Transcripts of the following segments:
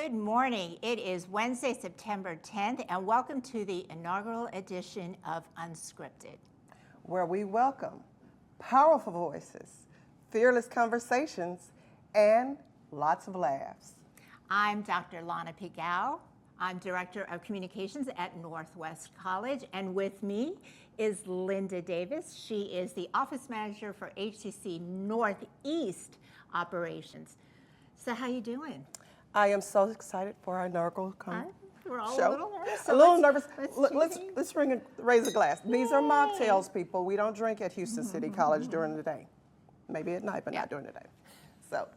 Good morning. It is Wednesday, September 10th, and welcome to the inaugural edition of Unscripted, where we welcome powerful voices, fearless conversations, and lots of laughs. I'm Dr. Lana Pigao. I'm Director of Communications at Northwest College, and with me is Linda Davis. She is the Office Manager for HCC Northeast Operations. So how you doing? I am so excited for our inaugural We're all show. a little nervous. A little nervous. Let's raise a glass. Yay. These are mocktails, people. We don't drink at Houston City College during the day. Maybe at night, but not during the day. So.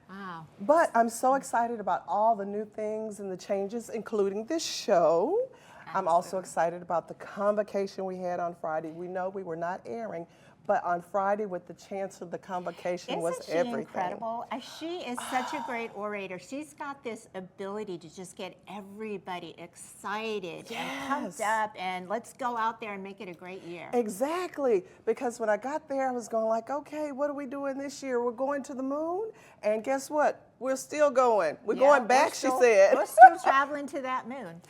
Wow. But I'm so excited about all the new things and the changes, including this show. Absolutely. I'm also excited about the convocation we had on Friday. We know we were not airing, but on Friday with the chancellor, the convocation was everything. Isn't she incredible? She is such a great orator. She's got this ability to just get everybody excited and pumped up, and let's go out there and make it a great year. Exactly, because when I got there, I was going like, okay, what are we doing this year? We're going to the moon, and guess what? We're still going. We're going back, she said. We're still traveling to that moon.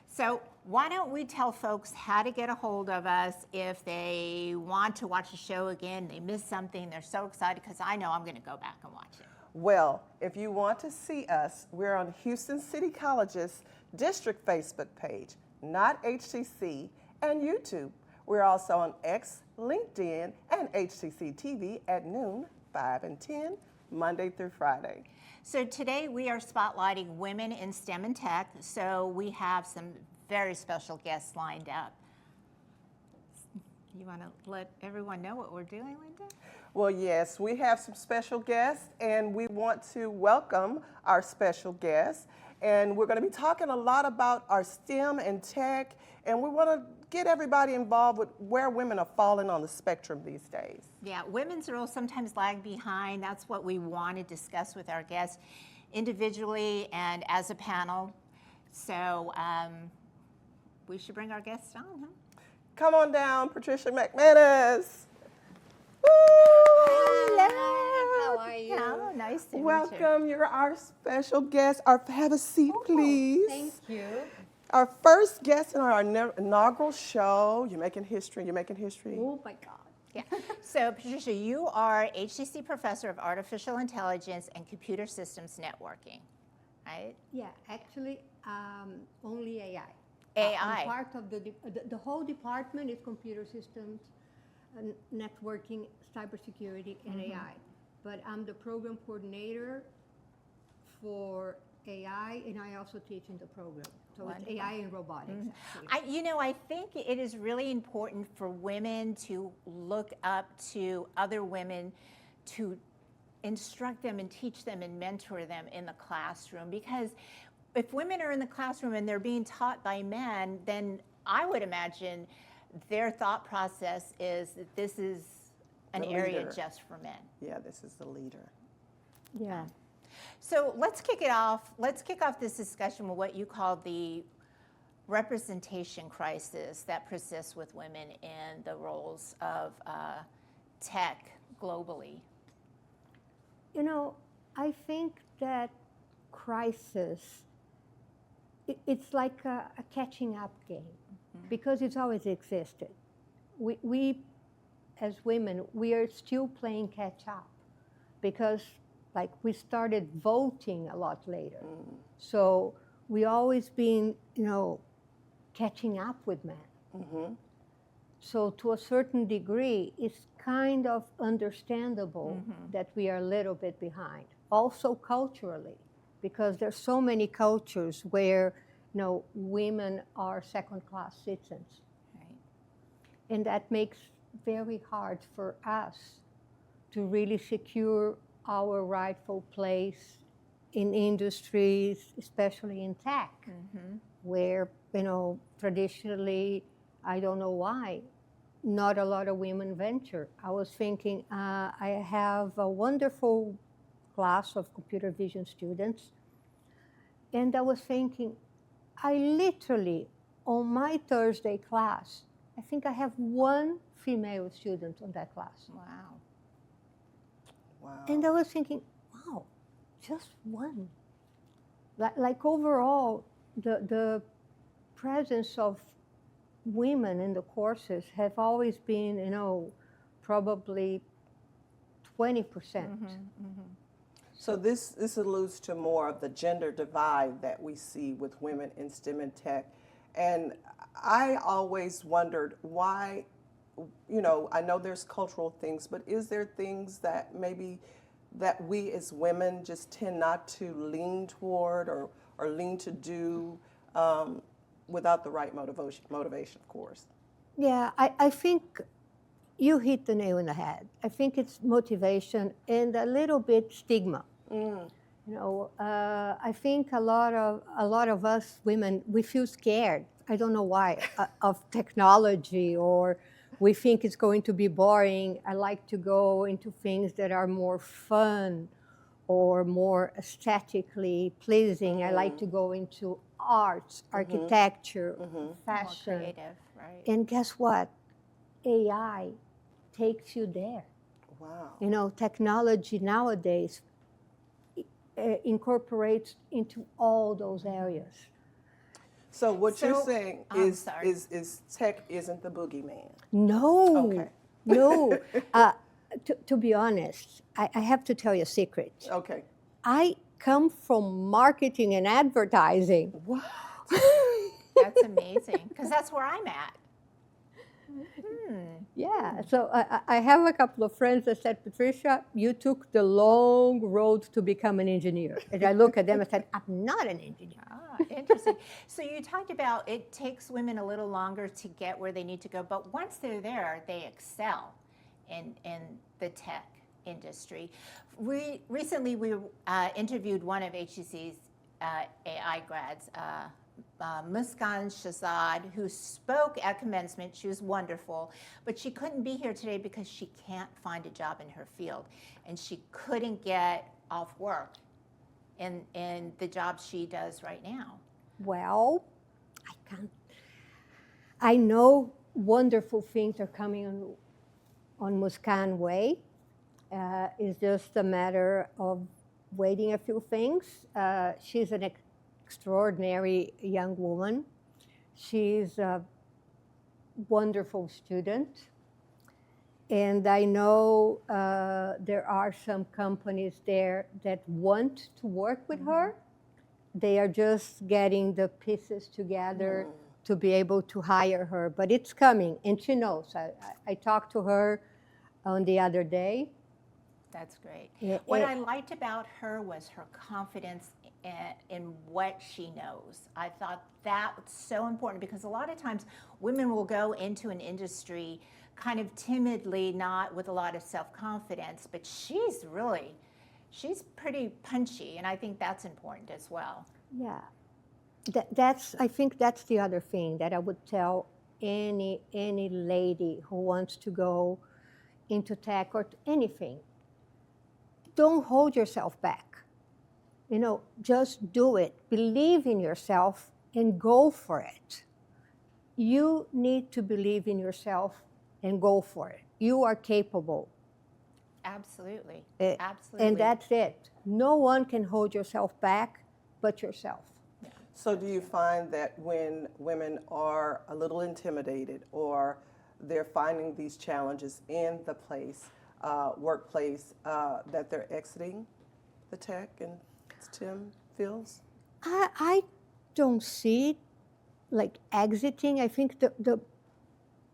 So why don't we tell folks how to get a hold of us if they want to watch the show again, they missed something, they're so excited, because I know I'm going to go back and watch it. Well, if you want to see us, we're on Houston City College's district Facebook page, not HCC, and YouTube. We're also on X, LinkedIn, and HCCTV at noon, 5 and 10, Monday through Friday. So today we are spotlighting women in STEM and tech, so we have some very special guests lined up. You want to let everyone know what we're doing, Linda? Well, yes, we have some special guests, and we want to welcome our special guests. And we're going to be talking a lot about our STEM and tech, and we want to get everybody involved with where women are falling on the spectrum these days. Yeah, women's roles sometimes lag behind. That's what we want to discuss with our guests individually and as a panel. So we should bring our guests on, huh? Come on down, Patricia McManus. Hello. How are you? Oh, nice to meet you. Welcome. You're our special guest. Have a seat, please. Thank you. Our first guest in our inaugural show. You're making history. You're making history. Oh my God. Yeah. So, Patricia, you are HCC Professor of Artificial Intelligence and Computer Systems Networking, right? Yeah, actually, only AI. AI. I'm part of the whole department is computer systems, networking, cybersecurity, and AI. But I'm the program coordinator for AI, and I also teach in the program. So Wonderful. It's AI and robotics. Actually. I think it is really important for women to look up to other women to instruct them and teach them and mentor them in the classroom, because if women are in the classroom and they're being taught by men, then I would imagine their thought process is that this is an area just for men. Yeah, this is the leader. Yeah. So let's kick it off. Let's kick off this discussion with what you call the representation crisis that persists with women in the roles of tech globally. You know, I think that crisis, it's like a catching up game, because it's always existed. We, as women, we are still playing catch up, because like we started voting a lot later. So we always been, catching up with men. So to a certain degree, it's kind of understandable that we are a little bit behind. Also culturally, because there's so many cultures where, women are second-class citizens. Right. And that makes very hard for us to really secure our rightful place in industries, especially in tech, where, traditionally, I don't know why, not a lot of women venture. I was thinking, I have a wonderful class of computer vision students, and I was thinking, I literally, on my Thursday class, I think I have one female student on that class. Wow. Wow. And I was thinking, wow, just one. like overall, the presence of women in the courses have always been, probably 20%. So this alludes to more of the gender divide that we see with women in STEM and tech. And I always wondered why, I know there's cultural things, but is there things that maybe that we as women just tend not to lean toward or lean to do without the right motivation, of course? Yeah, I think you hit the nail on the head. I think it's motivation and a little bit stigma. I think a lot of us women, we feel scared. I don't know why of technology, or we think it's going to be boring. I like to go into things that are more fun or more aesthetically pleasing. I like to go into arts, architecture, fashion. More creative, right? And guess what? AI takes you there. Wow. Technology nowadays incorporates into all those areas. So what you're saying is tech isn't the boogeyman. No, Okay. no. To be honest, I have to tell you a secret. Okay. I come from marketing and advertising. What? That's amazing, because that's where I'm at. Yeah, so I have a couple of friends that said, Patricia, you took the long road to become an engineer. And I look at them and said, I'm not an engineer. Ah, interesting. So you talked about it takes women a little longer to get where they need to go, but once they're there, they excel in the tech industry. Recently, we interviewed one of HCC's AI grads, Muskan Shahzad, who spoke at commencement. She was wonderful, but she couldn't be here today because she can't find a job in her field, and she couldn't get off work in the job she does right now. Well, I can't. I know wonderful things are coming on Muskan way. It's just a matter of waiting a few things. She's an extraordinary young woman. She's a wonderful student. And I know there are some companies there that want to work with her. They are just getting the pieces together to be able to hire her. But it's coming, and she knows. I talked to her on the other day. That's great. What I liked about her was her confidence in what she knows. I thought that was so important, because a lot of times women will go into an industry kind of timidly, not with a lot of self-confidence, but she's pretty punchy, and I think that's important as well. Yeah, I think that's the other thing that I would tell any lady who wants to go into tech or anything. Don't hold yourself back. Just do it. Believe in yourself and go for it. You need to believe in yourself and go for it. You are capable. Absolutely. Absolutely. And that's it. No one can hold yourself back but yourself. Yeah. So do you find that when women are a little intimidated or they're finding these challenges in the workplace, that they're exiting the tech and STEM fields? I don't see it like exiting. I think the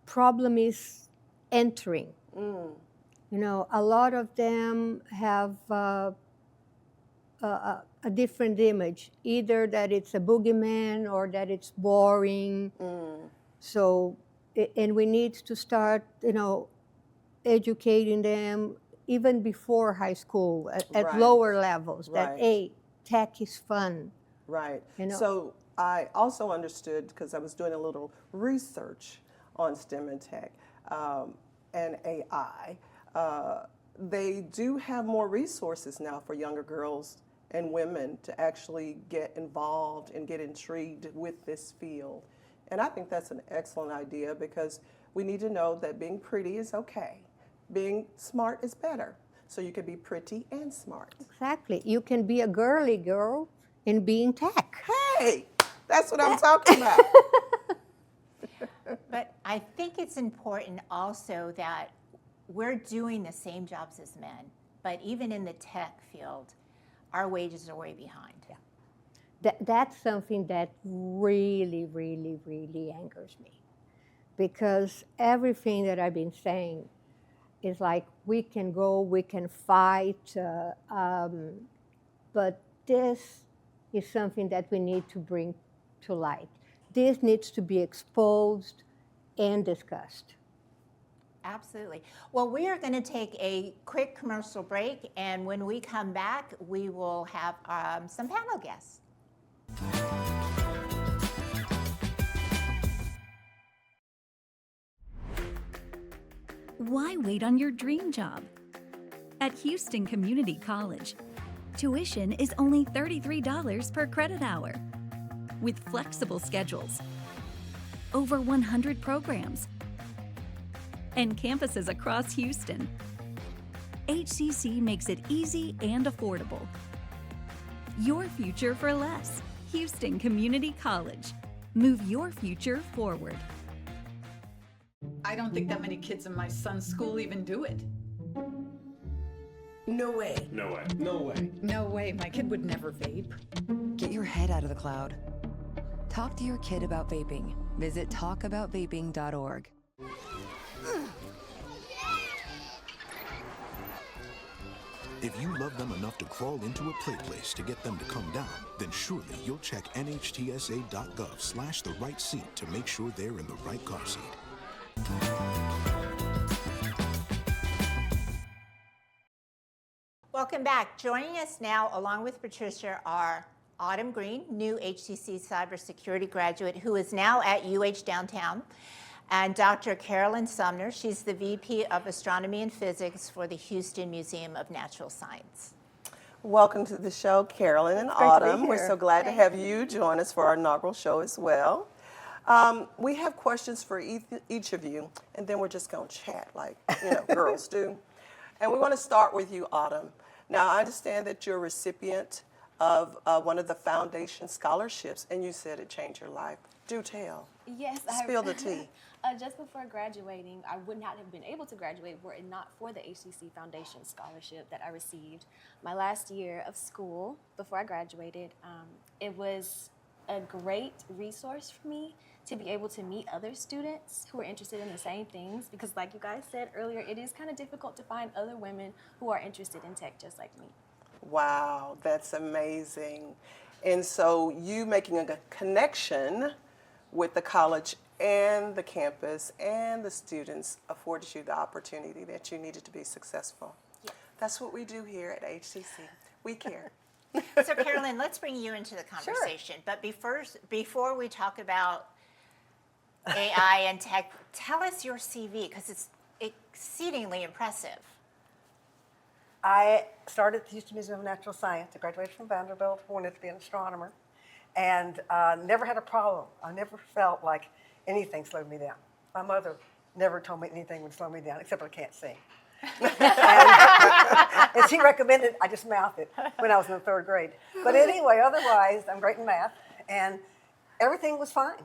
problem is entering. A lot of them have a different image, either that it's a boogeyman or that it's boring. So, and we need to start, educating them even before high school at lower levels, that, hey, tech is fun. Right. So I also understood, because I was doing a little research on STEM and tech and AI, they do have more resources now for younger girls and women to actually get involved and get intrigued with this field. And I think that's an excellent idea, because we need to know that being pretty is okay. Being smart is better. So you can be pretty and smart. Exactly. You can be a girly girl in being tech. Hey, that's what I'm talking about. But I think it's important also that we're doing the same jobs as men, but even in the tech field, our wages are way behind. Yeah. That's something that really, really, really angers me. Because everything that I've been saying is like, we can go, we can fight, but this is something that we need to bring to light. This needs to be exposed and discussed. Absolutely. Well, we are going to take a quick commercial break, and when we come back, we will have some panel guests. Why wait on your dream job? At Houston Community College, tuition is only $33 per credit hour, with flexible schedules, over 100 programs, and campuses across Houston. HCC makes it easy and affordable. Your future for less. Houston Community College. Move your future forward. I don't think that many kids in my son's school even do it. No way. No way. No way. No way, my kid would never vape. Get your head out of the cloud. Talk to your kid about vaping. Visit talkaboutvaping.org. If you love them enough to crawl into a play place to get them to come down, then surely you'll check nhtsa.gov/the right seat to make sure they're in the right car seat. Welcome back. Joining us now, along with Patricia, are Autumn Green, new HCC Cybersecurity graduate, who is now at UH Downtown, and Dr. Carolyn Sumners. She's the VP of Astronomy and Physics for the Houston Museum of Natural Science. Welcome to the show, Carolyn and Autumn. We're so glad to have you join us for our inaugural show as well. We have questions for each of you, and then we're just going to chat like, girls do. And we want to start with you, Autumn. Now, I understand that you're a recipient of one of the foundation scholarships, and you said it changed your life. Do tell. Yes. Spill the tea. Just before graduating, I would not have been able to graduate were it not for the HCC Foundation Scholarship that I received my last year of school before I graduated. It was a great resource for me to be able to meet other students who are interested in the same things, because like you guys said earlier, it is kind of difficult to find other women who are interested in tech just like me. Wow, that's amazing. And so you making a connection with the college and the campus and the students afforded you the opportunity that you needed to be successful. Yeah. That's what we do here at HCC. We care. So, Carolyn, let's bring you into the conversation. Sure. But before we talk about AI and tech, tell us your CV, because it's exceedingly impressive. I started at the Houston Museum of Natural Science. I graduated from Vanderbilt, wanted to be an astronomer, and never had a problem. I never felt like anything slowed me down. My mother never told me anything would slow me down, except I can't sing. and she recommended I just mouth it when I was in the 3rd grade. But anyway, otherwise, I'm great in math, and everything was fine.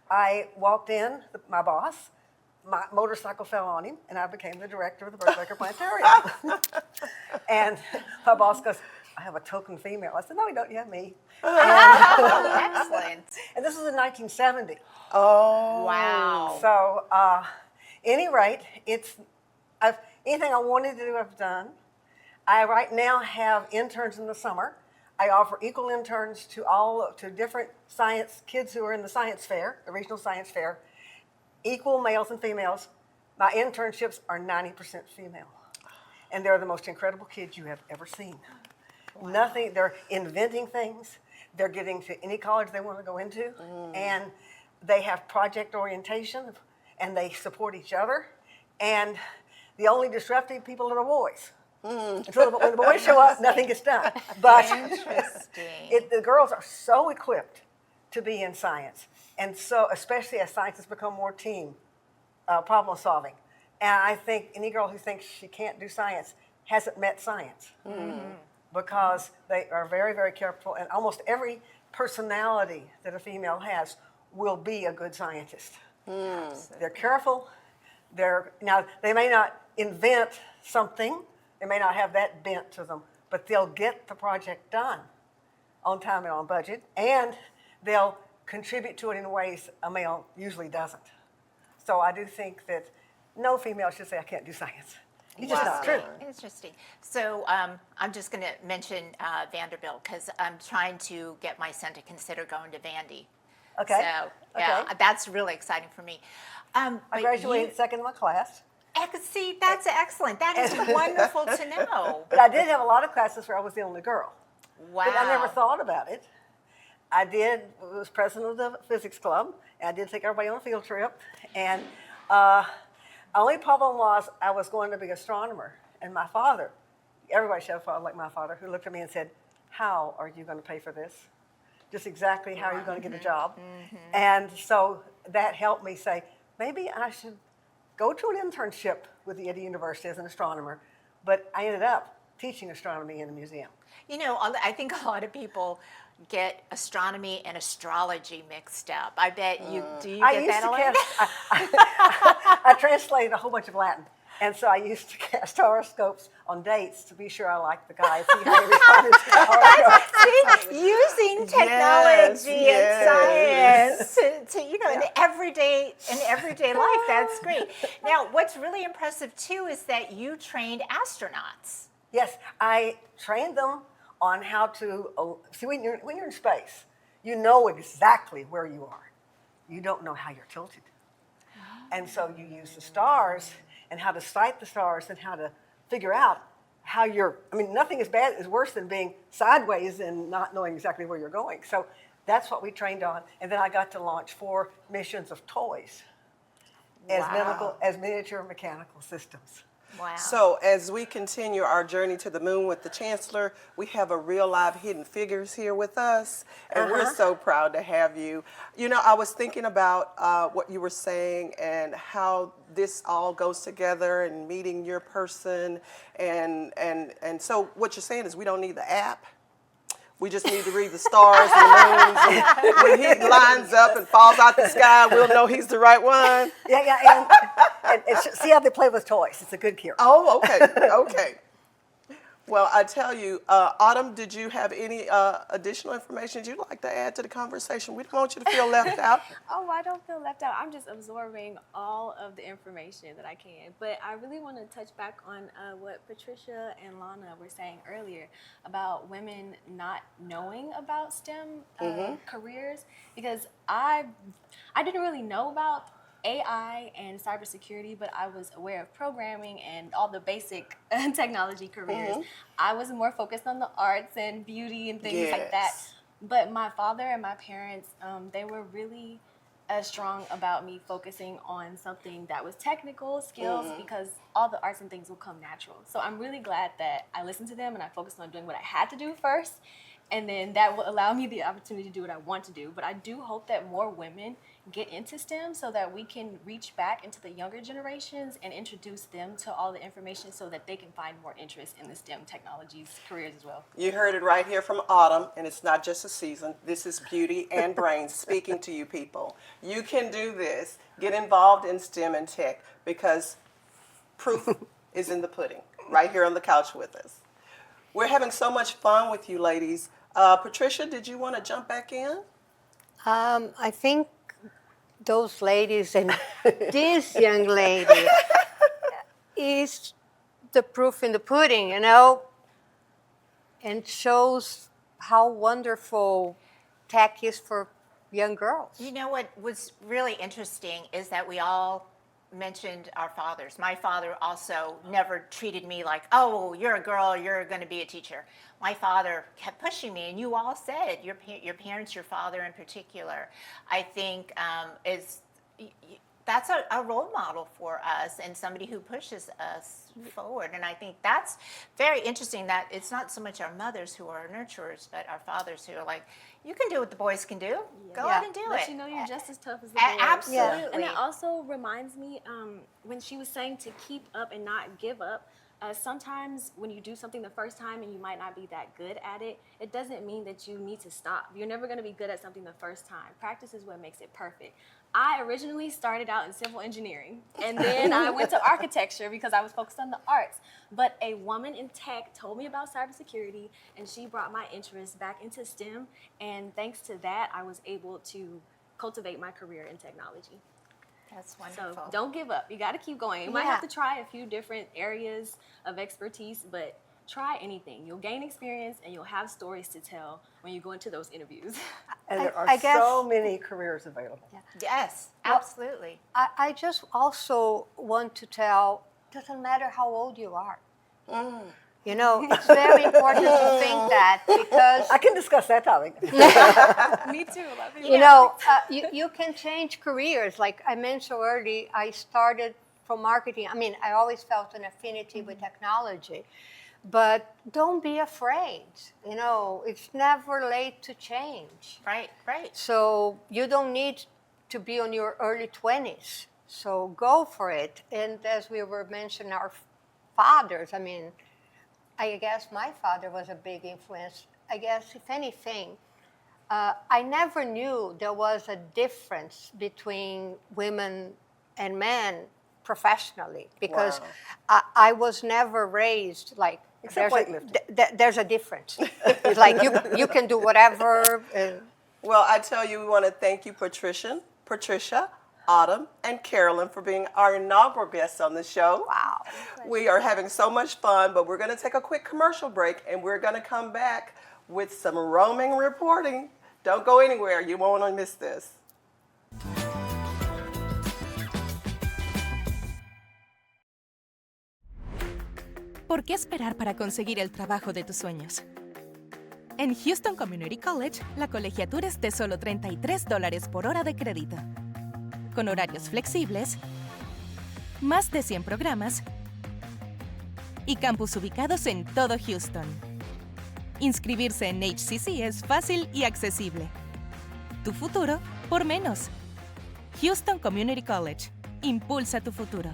I walked in, my boss, my motorcycle fell on him, and I became the director of the Berserker Planetarium. And my boss goes, I have a token female. I said, no, you don't, you have me. Excellent. And this was in 1970. Oh. Wow. So, any rate, anything I wanted to do, I've done. I right now have interns in the summer. I offer equal interns to different science kids who are in the science fair, the regional science fair, equal males and females. My internships are 90% female. And they're the most incredible kids you have ever seen. Wow. Nothing, they're inventing things. They're getting to any college they want to go into. And they have project orientation, and they support each other. And the only disruptive people are the boys. So when the boys show up, nothing gets done. But the girls are so equipped to be in science. And so, especially as science has become more team problem solving. And I think any girl who thinks she can't do science hasn't met science. because they are very, very careful, and almost every personality that a female has will be a good scientist. They're careful. Now, they may not invent something, they may not have that bent to them, but they'll get the project done on time and on budget, and they'll contribute to it in ways a male usually doesn't. So I do think that no female should say, I can't do science. It's just not true. Interesting. So I'm just going to mention Vanderbilt because I'm trying to get my son to consider going to Vandy. Okay. So yeah, Okay. that's really exciting for me. I graduated second in my class. See, that's excellent. That is wonderful to know. But I did have a lot of classes where I was the only girl. Wow. But I never thought about it. I was president of the physics club, and I did take everybody on a field trip. And only problem was I was going to be an astronomer. And my father, everybody should have a father like my father, who looked at me and said, how are you going to pay for this? Just exactly how are you going to get a job? And so that helped me say, maybe I should go to an internship with the Eddie University as an astronomer. But I ended up teaching astronomy in a museum. You know, I think a lot of people get astronomy and astrology mixed up. I bet you, do you get that a lot? I translated a whole bunch of Latin. And so I used to cast horoscopes on dates to be sure I liked the guy, see how he responded to the horoscope. See, using technology and science to in everyday life, that's great. Now, what's really impressive too is that you trained astronauts. Yes, I trained them on how to see when you're in space, you know exactly where you are. You don't know how you're tilted. And so you use the stars and how to sight the stars and how to figure out how nothing is worse than being sideways and not knowing exactly where you're going. So that's what we trained on. And then I got to launch 4 missions of toys as miniature mechanical systems. Wow. So as we continue our journey to the moon with the Chancellor, we have a real live Hidden Figures here with us, and we're so proud to have you. You know, I was thinking about what you were saying and how this all goes together and meeting your person, and so what you're saying is we don't need the app. We just need to read the stars and the moons. And when he lines up and falls out the sky, we'll know he's the right one. Yeah, and see how they play with toys. It's a good cure. Oh, okay. Well, I tell you, Autumn, did you have any additional information you'd like to add to the conversation? We don't want you to feel left out. Oh, I don't feel left out. I'm just absorbing all of the information that I can. But I really want to touch back on what Patricia and Lana were saying earlier about women not knowing about STEM careers, because I didn't really know about AI and cybersecurity, but I was aware of programming and all the basic technology careers. I was more focused on the arts and beauty and things like that. But my father and my parents, they were really strong about me focusing on something that was technical skills, because all the arts and things will come natural. So I'm really glad that I listened to them and I focused on doing what I had to do first, and then that will allow me the opportunity to do what I want to do. But I do hope that more women get into STEM so that we can reach back into the younger generations and introduce them to all the information so that they can find more interest in the STEM technologies careers as well. You heard it right here from Autumn, and it's not just a season. This is Beauty and Brains speaking to you people. You can do this. Get involved in STEM and tech, because proof is in the pudding, right here on the couch with us. We're having so much fun with you ladies. Patricia, did you want to jump back in? I think those ladies and this young lady is the proof in the pudding, you know, and shows how wonderful tech is for young girls. You know what was really interesting is that we all mentioned our fathers. My father also never treated me like, oh, you're a girl, you're going to be a teacher. My father kept pushing me, and you all said, your parents, your father in particular, I think that's a role model for us and somebody who pushes us forward. And I think that's very interesting that it's not so much our mothers who are nurturers, but our fathers who are like, you can do what the boys can do. Go out and do it. But you know you're just as tough as the boys. Absolutely. And it also reminds me, when she was saying to keep up and not give up, Sometimes when you do something the first time and you might not be that good at it, it doesn't mean that you need to stop. You're never going to be good at something the first time. Practice is what makes it perfect. I originally started out in civil engineering, and then I went to architecture because I was focused on the arts. But a woman in tech told me about cybersecurity, and she brought my interest back into STEM. And thanks to that, I was able to cultivate my career in technology. That's wonderful. So don't give up. You got to keep going. You might have to try a few different areas of expertise, but try anything. You'll gain experience and you'll have stories to tell when you go into those interviews. And there are so many careers available. Yeah. Yes, absolutely. I just also want to tell, doesn't matter how old you are. You know, it's very important to think that, because I can discuss that topic. Me too. you know, you can change careers. Like I mentioned earlier, I started from marketing. I mean, I always felt an affinity with technology, but don't be afraid. You know, it's never late to change. Right, right. So you don't need to be on your early 20s. So go for it. And as we were mentioning, our fathers, I mean, I guess my father was a big influence. I guess, if anything, I never knew there was a difference between women and men professionally, because I was never raised like, Except weightlifting. There's a difference. It's like you can do whatever. Well, I tell you, we want to thank you, Patricia, Autumn, and Carolyn, for being our inaugural guests on the show. Wow. We are having so much fun, but we're going to take a quick commercial break, and we're going to come back with some roaming reporting. Don't go anywhere. You won't want to miss this. ¿Por qué esperar para conseguir el trabajo de tus sueños? En Houston Community College, la colegiatura es de solo $33 por hora de crédito, con horarios flexibles, más de 100 programas y campus ubicados en todo Houston. Inscribirse en HCC es fácil y accesible. Tu futuro por menos. Houston Community College. Impulsa tu futuro.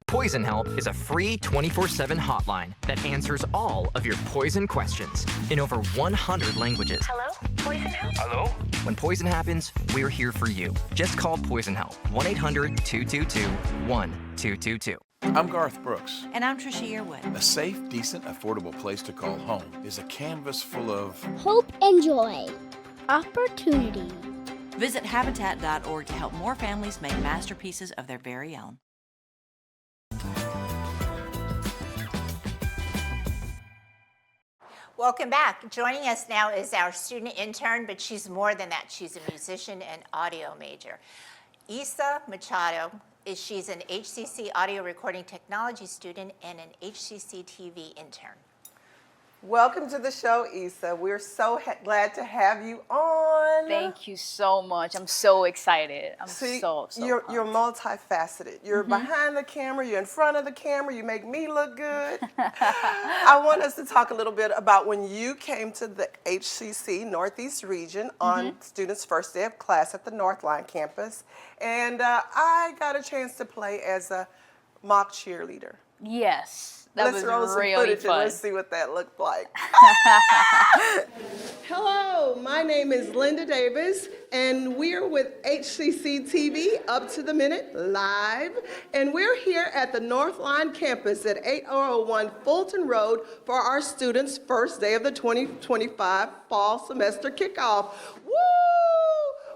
Poison Help is a free 24/7 hotline that answers all of your poison questions in over 100 languages. Hello? Poison Help? Hello? When poison happens, we're here for you. Just call Poison Help, 1-800-222-1222. I'm Garth Brooks. And I'm Trisha Yearwood. A safe, decent, affordable place to call home is a canvas full of hope and joy, opportunity. Visit Habitat.org to help more families make masterpieces of their very own. Welcome back. Joining us now is our student intern, but she's more than that. She's a musician and audio major. Isa Machado, she's an HCC audio recording technology student and an HCCTV intern. Welcome to the show, Isa. We're so glad to have you on. Thank you so much. I'm so excited. You're multifaceted. You're behind the camera, you're in front of the camera, you make me look good. I want us to talk a little bit about when you came to the HCC Northeast region on students' first day of class at the Northline campus. And I got a chance to play as a mock cheerleader. Yes. Let's roll some really footage fun. and let's see what that looked like. Hello, my name is Linda Davis, and we're with HCC TV Up to the Minute Live, and we're here at the Northline campus at 8001 Fulton Road for our students' first day of the 2025 fall semester kickoff. Woo!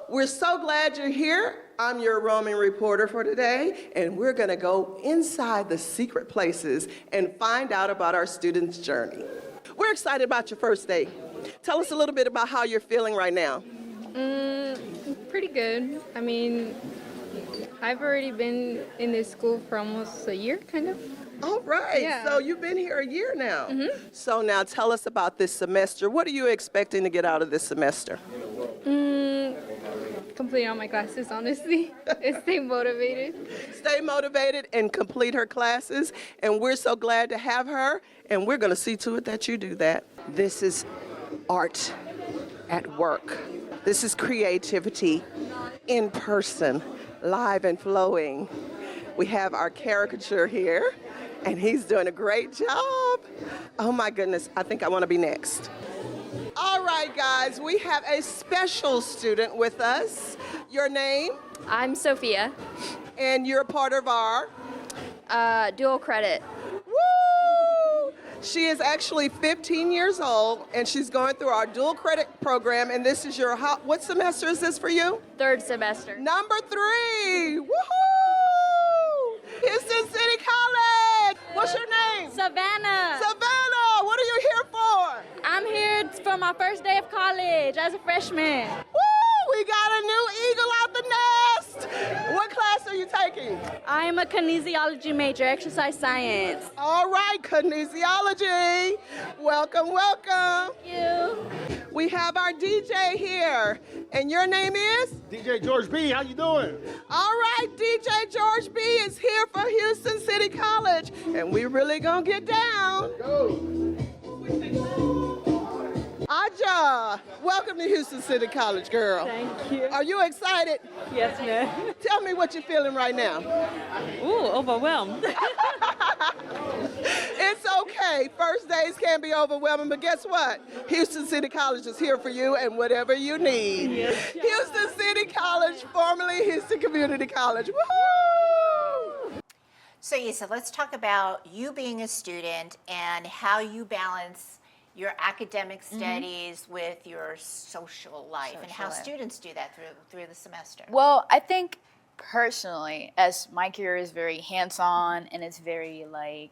We're so glad you're here. I'm your roaming reporter for today, and we're going to go inside the secret places and find out about our students' journey. We're excited about your first day. Tell us a little bit about how you're feeling right now. Pretty good. I mean, I've already been in this school for almost a year, kind of. All right. Yeah. So you've been here a year now. So now tell us about this semester. What are you expecting to get out of this semester? Complete all my classes, honestly, and stay motivated. Stay motivated and complete her classes, and we're so glad to have her, and we're going to see to it that you do that. This is art at work. This is creativity in person, live and flowing. We have our caricature here, And he's doing a great job. Oh my goodness, I think I want to be next. All right, guys, we have a special student with us. Your name? I'm Sophia. And you're part of our? Dual credit. Woo! She is actually 15 years old, and she's going through our dual credit program, and this is your, what semester is this for you? Third semester. Number 3! Woohoo! Houston City College! What's your name? Savannah. Savannah, what are you here for? I'm here for my first day of college as a freshman. Woo! We got a new eagle out the nest! What class are you taking? I am a kinesiology major, exercise science. All right, kinesiology. Welcome, welcome. Thank you. We have our DJ here, and your name is? DJ George B, how you doing? All right, DJ George B is here for Houston City College, and we really gonna get down. Let's go. Aja, welcome to Houston City College, girl. Thank you. Are you excited? Yes, ma'am. Tell me what you're feeling right now. Ooh, overwhelmed. It's okay. First days can be overwhelming, but guess what? Houston City College is here for you and whatever you need. Yes. Houston City College, formerly Houston Community College. Woohoo! So Isa, let's talk about you being a student and how you balance your academic studies with your social life and how students do that through the semester. Well, I think personally, as my career is very hands-on and it's very like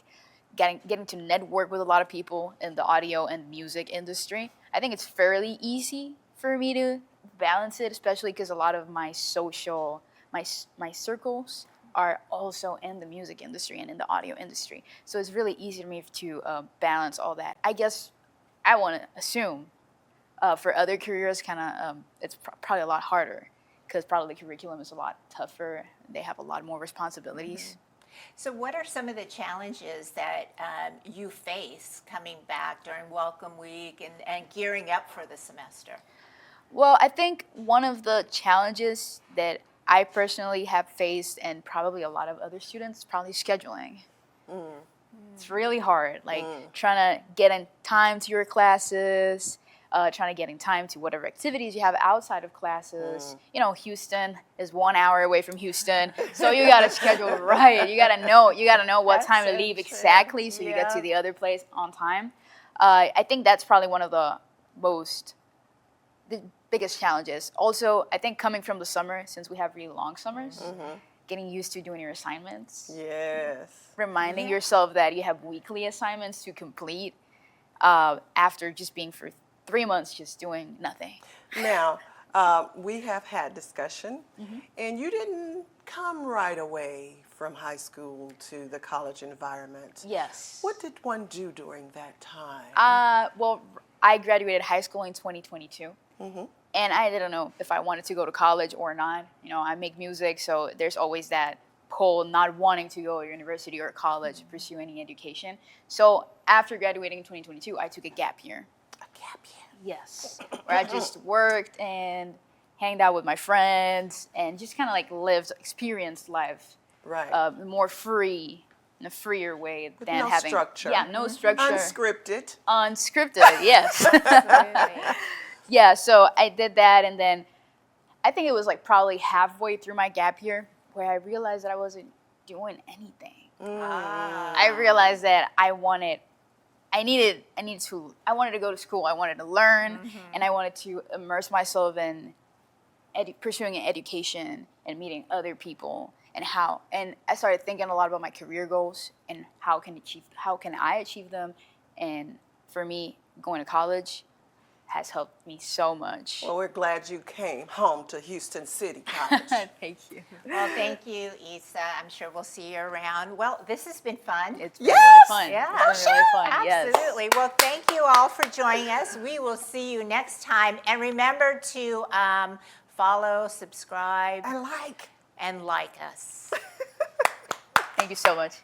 getting to network with a lot of people in the audio and music industry, I think it's fairly easy for me to balance it, especially because a lot of my social, my circles are also in the music industry and in the audio industry. So it's really easy for me to balance all that. I guess I want to assume for other careers, it's probably a lot harder because probably the curriculum is a lot tougher. They have a lot more responsibilities. Mm-hmm. So what are some of the challenges that you face coming back during Welcome Week and gearing up for the semester? Well, I think one of the challenges that I personally have faced, and probably a lot of other students, probably scheduling. It's really hard, like trying to get in time to your classes, trying to get in time to whatever activities you have outside of classes. You know, Houston is 1 hour away from Houston, so you gotta schedule right. You gotta know what time to leave exactly, so you get to the other place on time. I think that's probably one of the biggest challenges. Also, I think coming from the summer, since we have really long summers, getting used to doing your assignments. Yes. Reminding yourself that you have weekly assignments to complete after just being for 3 months just doing nothing. Now, we have had discussion, and you didn't come right away from high school to the college environment. Yes. What did one do during that time? Well, I graduated high school in 2022. And I didn't know if I wanted to go to college or not. You know, I make music, so there's always that pull not wanting to go to university or college, pursue any education. So after graduating in 2022, I took a gap year. A gap year? Yes. Where I just worked and hanged out with my friends and just kind of like experienced life. Right. More free, in a freer way than no having structure. Yeah, no structure. Unscripted. Unscripted, yes. Yeah, so I did that, and then I think it was like probably halfway through my gap year where I realized that I wasn't doing anything. I realized that I wanted to go to school. I wanted to learn, and I wanted to immerse myself in pursuing an education and meeting other people, and I started thinking a lot about my career goals and how can I achieve them. And for me, going to college has helped me so much. Well, we're glad you came home to Houston City College. Thank you. Well, thank you, Isa. I'm sure we'll see you around. Well, this has been fun. It's been really fun. Yeah, it's been really fun. Absolutely. Yes. Well, thank you all for joining us. We will see you next time. And remember to follow, subscribe, and like us. Thank you so much.